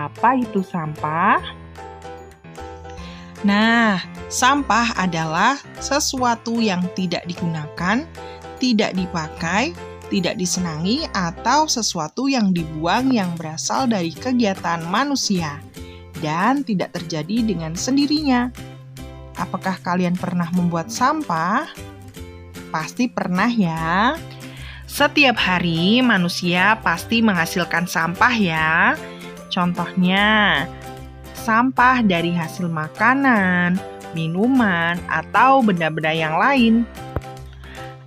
Apa itu sampah? Nah, sampah adalah sesuatu yang tidak digunakan, tidak dipakai, tidak disenangi, atau sesuatu yang dibuang yang berasal dari kegiatan manusia dan tidak terjadi dengan sendirinya. Apakah kalian pernah membuat sampah? Pasti pernah ya. Setiap hari manusia pasti menghasilkan sampah ya. Contohnya, sampah dari hasil makanan, minuman, atau benda-benda yang lain.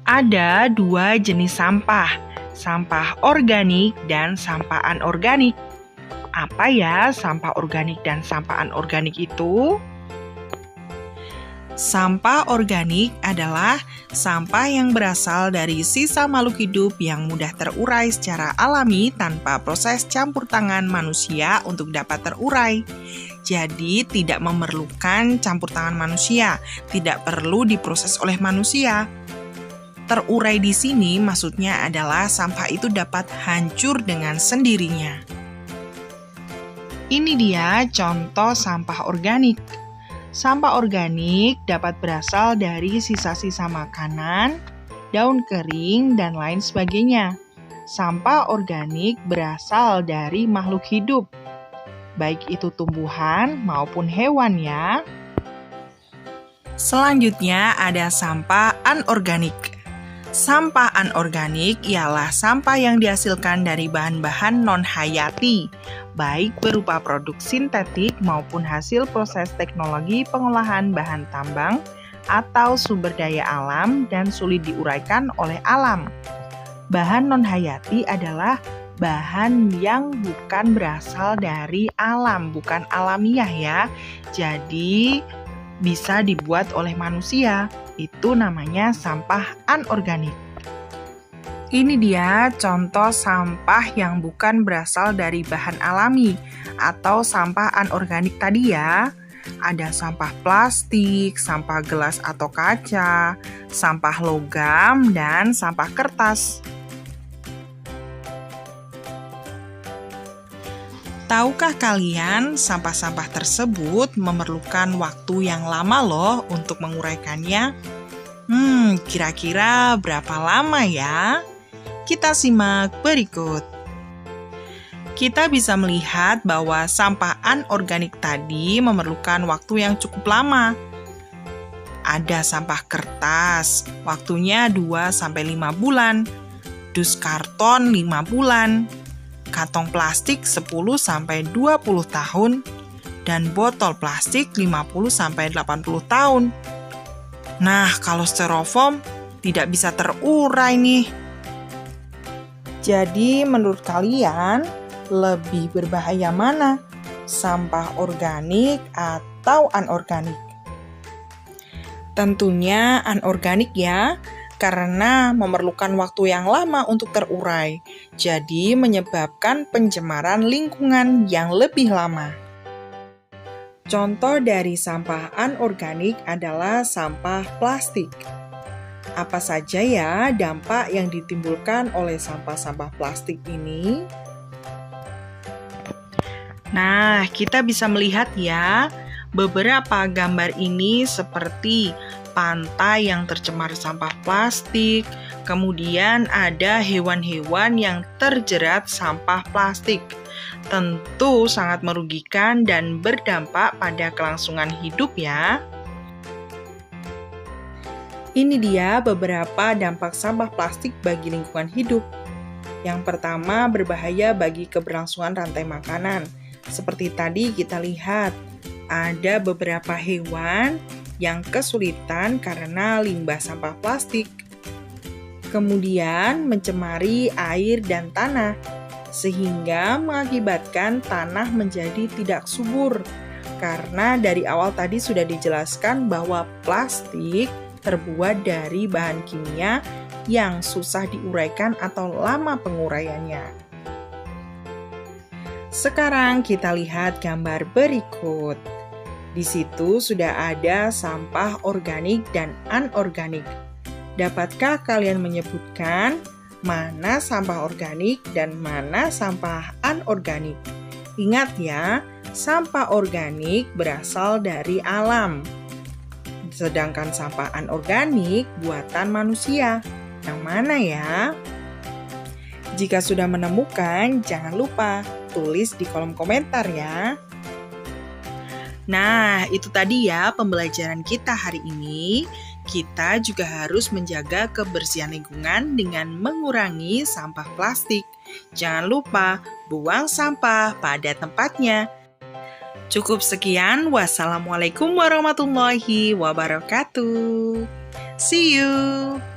Ada 2 jenis sampah organik dan sampah anorganik. Apa ya sampah organik dan sampah anorganik itu? Sampah organik adalah sampah yang berasal dari sisa makhluk hidup yang mudah terurai secara alami tanpa proses campur tangan manusia untuk dapat terurai. Jadi tidak memerlukan campur tangan manusia, tidak perlu diproses oleh manusia. Terurai di sini maksudnya adalah sampah itu dapat hancur dengan sendirinya. Ini dia contoh sampah organik. Sampah organik dapat berasal dari sisa-sisa makanan, daun kering, dan lain sebagainya. Sampah organik berasal dari makhluk hidup, baik itu tumbuhan maupun hewan ya. Selanjutnya ada sampah anorganik. Sampah anorganik ialah sampah yang dihasilkan dari bahan-bahan non-hayati, baik berupa produk sintetik maupun hasil proses teknologi pengolahan bahan tambang atau sumber daya alam dan sulit diuraikan oleh alam. Bahan non-hayati adalah bahan yang bukan berasal dari alam, bukan alamiah ya. Jadi bisa dibuat oleh manusia. Itu namanya sampah anorganik. Ini dia contoh sampah yang bukan berasal dari bahan alami atau sampah anorganik tadi ya. Ada sampah plastik, sampah gelas atau kaca, sampah logam, dan sampah kertas. Tahukah kalian sampah-sampah tersebut memerlukan waktu yang lama loh untuk menguraikannya? Kira-kira berapa lama ya? Kita simak berikut. Kita bisa melihat bahwa sampah anorganik tadi memerlukan waktu yang cukup lama. Ada sampah kertas, waktunya 2-5 bulan. Dus karton 5 bulan. Kantong plastik 10-20 tahun, dan botol plastik 50-80 tahun. Nah, kalau styrofoam tidak bisa terurai nih. Jadi, menurut kalian lebih berbahaya mana? Sampah organik atau anorganik? Tentunya anorganik ya. Karena memerlukan waktu yang lama untuk terurai, jadi menyebabkan pencemaran lingkungan yang lebih lama. Contoh dari sampah anorganik adalah sampah plastik. Apa saja ya dampak yang ditimbulkan oleh sampah-sampah plastik ini? Nah, kita bisa melihat ya, beberapa gambar ini seperti pantai yang tercemar sampah plastik, kemudian ada hewan-hewan yang terjerat sampah plastik. Tentu sangat merugikan dan berdampak pada kelangsungan hidup ya. Ini dia beberapa dampak sampah plastik bagi lingkungan hidup. Yang pertama, berbahaya bagi keberlangsungan rantai makanan. Seperti tadi kita lihat, ada beberapa hewan yang kesulitan karena limbah sampah plastik. Kemudian mencemari air dan tanah, sehingga mengakibatkan tanah menjadi tidak subur. Karena dari awal tadi sudah dijelaskan bahwa plastik terbuat dari bahan kimia yang susah diuraikan atau lama penguraiannya. Sekarang kita lihat gambar berikut. Di situ sudah ada sampah organik dan anorganik. Dapatkah kalian menyebutkan mana sampah organik dan mana sampah anorganik? Ingat ya, sampah organik berasal dari alam. Sedangkan sampah anorganik buatan manusia. Yang mana ya? Jika sudah menemukan, jangan lupa tulis di kolom komentar ya. Nah, itu tadi ya pembelajaran kita hari ini. Kita juga harus menjaga kebersihan lingkungan dengan mengurangi sampah plastik. Jangan lupa buang sampah pada tempatnya. Cukup sekian. Wassalamualaikum warahmatullahi wabarakatuh. See you.